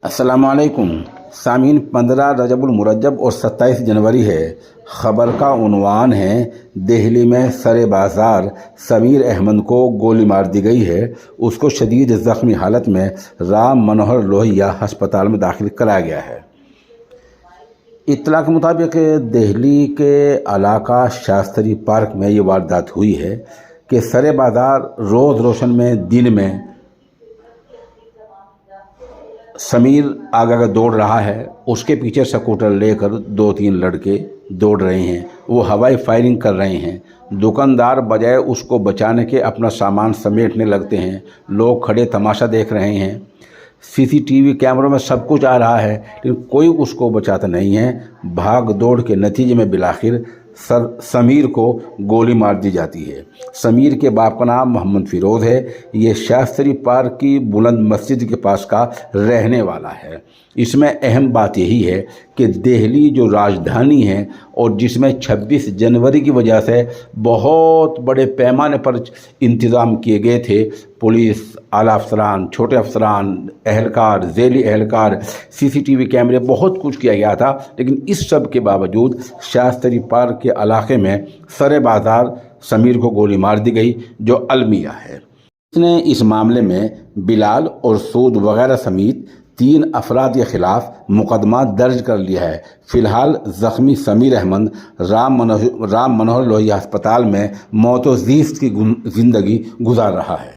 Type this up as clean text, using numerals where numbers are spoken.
अस्सलाम वालेकुम सामीन। 15 रजबुल मुरज्जब और 27 जनवरी है। खबर का उन्वान है, दिल्ली में सरे बाजार समीर अहमद को गोली मार दी गई है। उसको शदीद ज़ख्मी हालत में राम मनोहर लोहिया अस्पताल में दाखिल कराया गया है। इत्तला के मुताबिक दिल्ली के इलाका शास्त्री पार्क में ये वारदात हुई है कि सरे बाजार रोज़ रोशन में दिन में समीर आगे दौड़ रहा है, उसके पीछे स्कूटर लेकर 2-3 लड़के दौड़ रहे हैं। वो हवाई फायरिंग कर रहे हैं। दुकानदार बजाय उसको बचाने के अपना सामान समेटने लगते हैं। लोग खड़े तमाशा देख रहे हैं। सीसीटीवी कैमरों में सब कुछ आ रहा है, लेकिन कोई उसको बचाता नहीं है। भाग दौड़ के नतीजे में बिलाखिर समीर को गोली मार दी जाती है। समीर के बाप का नाम मोहम्मद फिरोज़ है। ये शास्त्री पार्क की बुलंद मस्जिद के पास का रहने वाला है। इसमें अहम बात यही है कि दिल्ली जो राजधानी है और जिसमें 26 जनवरी की वजह से बहुत बड़े पैमाने पर इंतज़ाम किए गए थे, पुलिस, आला अफसरान, छोटे अफसरान, एहलकार, ज़ैली एहलकार, सीसीटीवी कैमरे, बहुत कुछ किया गया था। लेकिन इस सब के बावजूद शास्त्री पार्क के इलाके में सरे बाजार समीर को गोली मार दी गई, जो अलमिया है। इसने इस मामले में बिलाल और सूद वगैरह समेत 3 अफराद के खिलाफ मुकदमा दर्ज कर लिया है। फिलहाल ज़ख्मी समीर अहमद राम मनोहर लोहिया अस्पताल में मौत-ओ-ज़ीस्त की ज़िंदगी गुजार रहा है।